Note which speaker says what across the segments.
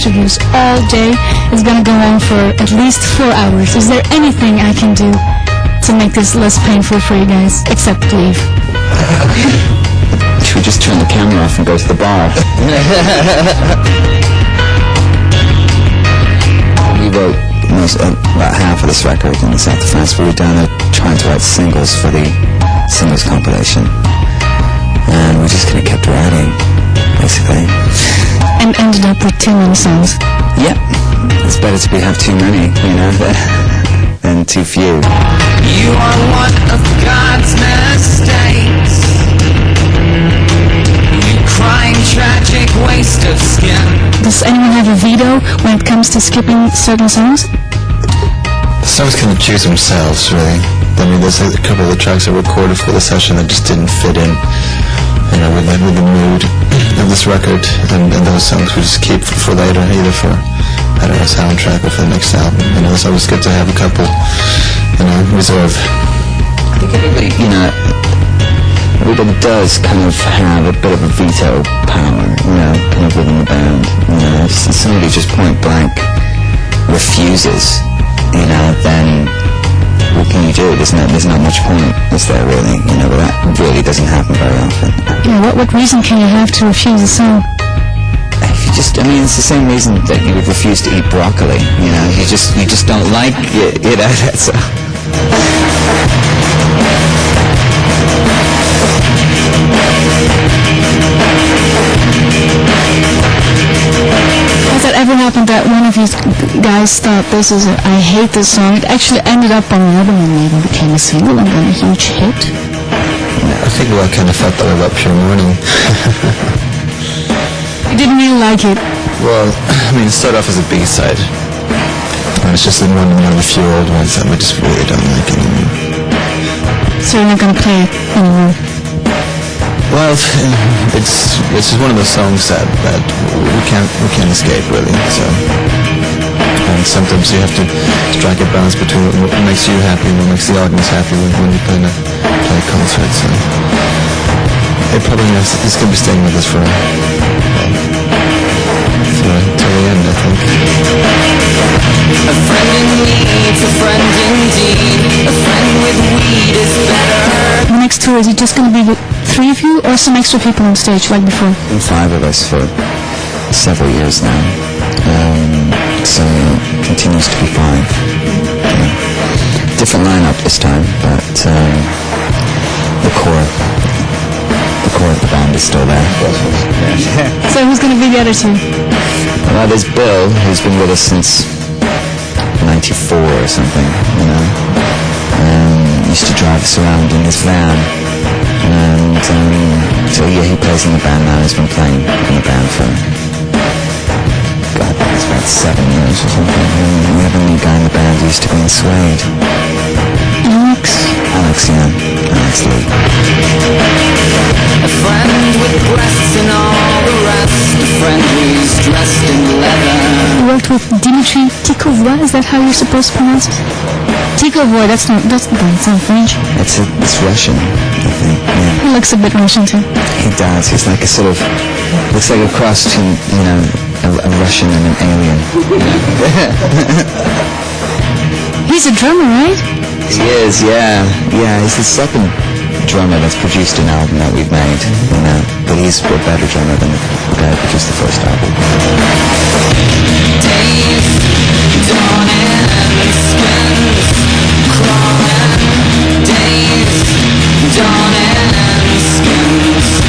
Speaker 1: interviews all day. It's gonna go on for at least 4 hours. Is there anything I can do to make this less painful for you guys, except leave?
Speaker 2: Should we just turn the camera off and go to the bar? We wrote about half of this record in the south of France. We were down there trying to write singles for the singles compilation, and we just kind of kept writing, basically.
Speaker 1: And ended up with too many songs.
Speaker 2: Yep. It's better to have too many, you know, than too few.
Speaker 3: You are one of God's mistakes. You crying tragic waste of skin.
Speaker 1: Does anyone have a veto when it comes to skipping certain songs?
Speaker 4: The songs kind of choose themselves, really. I mean, there's a couple of the tracks I recorded for the session that just didn't fit in, you know, with the mood of this record, and those songs we just keep for later, either for, I don't know, a soundtrack or for the next album. You know, it's always good to have a couple, you know, reserve.
Speaker 2: I think everybody, you know, everybody does kind of have a bit of a veto power, you know, kind of within the band. You know, if somebody just point blank refuses, you know, then what can you do? There's not much point, is there, really? You know, but that really doesn't happen very often.
Speaker 1: Yeah, what reason can you have to refuse a song?
Speaker 2: If you just, I mean, it's the same reason that you would refuse to eat broccoli, you know, you just don't like it, you know, that's all.
Speaker 1: Has that ever happened that one of you guys thought this is I hate this song? It actually ended up on the album and maybe became a single and then a huge hit?
Speaker 4: I think we all kind of felt that about Pure Morning.
Speaker 1: You didn't really like it?
Speaker 4: Well, I mean, it started off as a B-side. And it's just one of the few old ones that we just really don't like anymore.
Speaker 1: So you're not going to play it anymore?
Speaker 4: Well, it's just one of those songs that we can't escape, really. So, and sometimes you have to strike a balance between what makes you happy and what makes the audience happy when you play a concert. So it probably it's going to be staying with us for till the end, I think.
Speaker 3: A friend in need, a friend indeed. A friend with weed is better.
Speaker 1: The next tour, is it just going to be the three of you or some extra people on stage like before?
Speaker 2: Been 5 of us for several years now. So it continues to be 5. Different lineup this time, but the core of the band is still there.
Speaker 1: So who's going to be the other two?
Speaker 2: Well, there's Bill, who's been with us since 94 or something, you know. Used to drive us around in his van. And so yeah, he plays in the band now. He's been playing in the band for, God, it's about 7 years or something. And we have a new guy in the band who used to be in Suede. Alex, yeah. Alex Lee.
Speaker 3: A friend with breasts and all the rest. A friend who's dressed in leather.
Speaker 1: You worked with Dimitri Ticovoy, is that how you're supposed to pronounce it? Ticovoy, that's not French.
Speaker 2: It's Russian, I think, yeah.
Speaker 1: He looks a bit Russian too.
Speaker 2: He does. He's like a sort of, looks like a cross between, you know, a Russian and an alien.
Speaker 1: He's a drummer, right?
Speaker 2: He is, yeah. Yeah, he's the second drummer that's produced an album that we've made, you know, but he's a better drummer than the guy who produced the first album.
Speaker 3: Days, dawning, skins crawling. Days, dawning, skins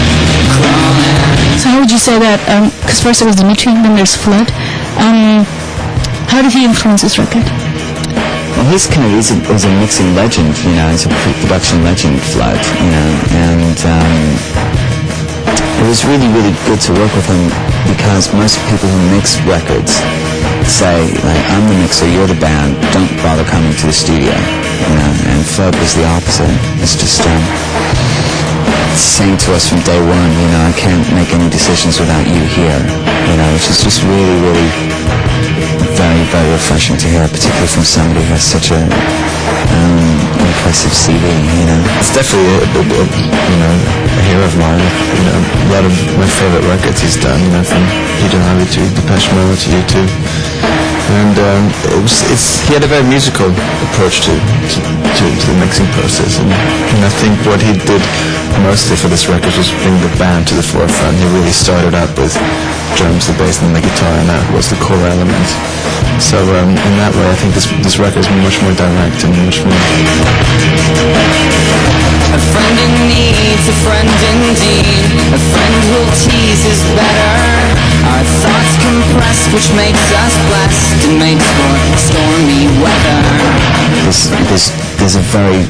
Speaker 3: crawling.
Speaker 1: So how would you say that, because first it was Dimitri, then there's Flood. How did he influence this record?
Speaker 2: Well, he's a mixing legend, you know, he's a pre-production legend, Flood, you know, and it was really, really good to work with him because most people who mix records say, like, I'm the mixer, you're the band, don't bother coming to the studio, you know, and Flood was the opposite. It's just saying to us from day one, you know, I can't make any decisions without you here, you know, which is just really, really very, very refreshing to hear, particularly from somebody who has such a impressive CV, you know.
Speaker 4: It's definitely, you know, a hero of mine. You know, a lot of my favorite records he's done. You know, from Peter Harvey to Depeche Mode to U2. And he had a very musical approach to the mixing process, and I think what he did mostly for this record was bring the band to the forefront. He really started out with drums, the bass, and the guitar, and that was the core element. So in that way, I think this record is much more direct and much more.
Speaker 3: A friend in need's a friend indeed. A friend who'll tease is better. Our thoughts compress, which makes us blessed and makes for stormy weather.
Speaker 2: There's a very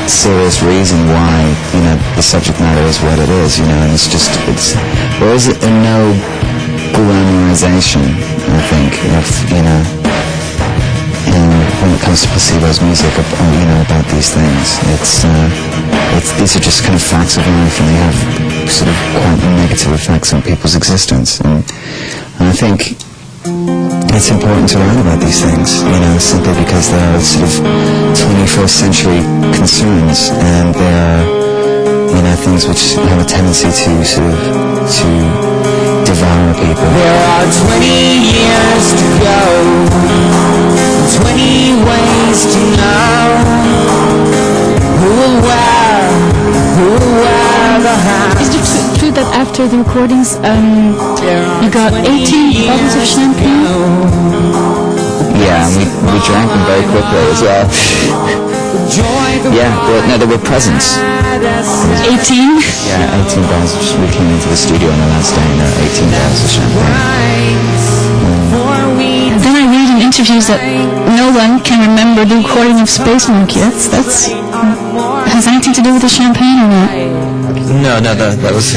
Speaker 2: serious reason why, you know, the subject matter is what it is, you know, and there is a no glamorization, I think, of, you know, when it comes to Placebo's music, you know, about these things. These are just kind of facts of life, and they have sort of quite negative effects on people's existence. And I think it's important to write about these things, you know, simply because they are sort of 21st century concerns, and they are, you know, things which have a tendency to sort of devour people.
Speaker 3: There are 20 years to go, 20 ways to know who will wear the hat.
Speaker 1: Is it true that after the recordings, you got 18 bottles of champagne?
Speaker 2: Yeah, and we drank them very quickly as well. Yeah, no, there were presents.
Speaker 1: 18?
Speaker 2: Yeah, 18 bottles. We came into the studio on the last day, and there were 18 bottles of champagne.
Speaker 1: And then I read in interviews that no one can remember the recording of Space Monkey. That's has anything to do with the champagne or not?
Speaker 4: No, that was.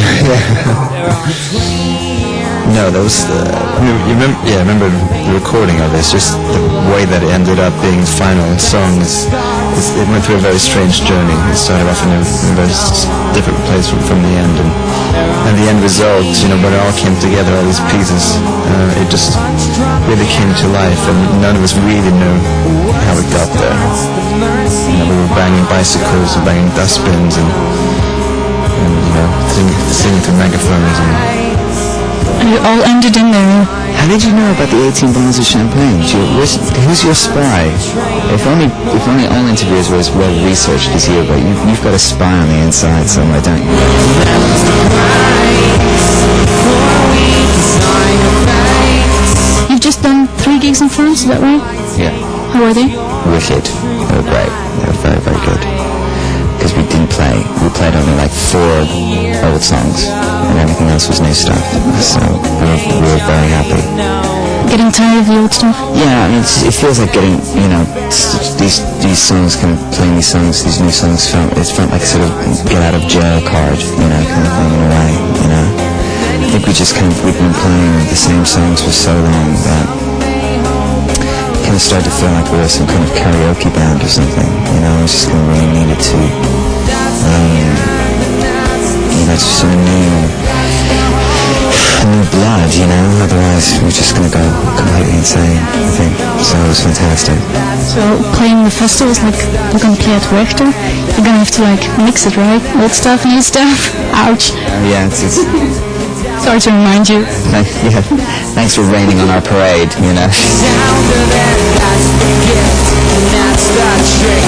Speaker 4: No, that was. I remember the recording of it. It's just the way that it ended up being final song. It went through a very strange journey. It started off in a very different place from the end, and the end result, you know, when it all came together, all these pieces, it just really came to life, and none of us really knew how it got there. You know, we were banging bicycles and banging dustbins and you know, singing to megaphones
Speaker 1: And you all ended in there.
Speaker 2: How did you know about the 18 bottles of champagne? Who's your spy? If only all interviewers were as well researched as you, but you've got a spy on the inside somewhere, don't you?
Speaker 1: You've just done 3 gigs in France, is that right?
Speaker 2: Yeah.
Speaker 1: How are they?
Speaker 2: Wicked. They were great. They were very, very good. Because we didn't play. We played only like 4 old songs, and everything else was new stuff. So we were very happy.
Speaker 1: Getting tired of the old stuff?
Speaker 2: Yeah, I mean, it feels like getting, you know, these songs, kind of playing these songs, these new songs, it felt like a sort of get out of jail card, you know, kind of thing in a way, you know. I think we've been playing the same songs for so long that it kind of started to feel like we were some kind of karaoke band or something, you know. We just kind of really needed to, you know, just sort of new blood, you know, otherwise we're just going to go completely insane, I think. So it was fantastic.
Speaker 1: So playing the festivals, like you're going to play at Richter, you're going to have to like mix it, right? Old stuff, new stuff. Ouch.
Speaker 2: Yeah, it's
Speaker 1: Sorry to remind you.
Speaker 2: yeah, thanks for raining on our parade, you know.
Speaker 3: Sound of it, that's the gift, and that's the trick.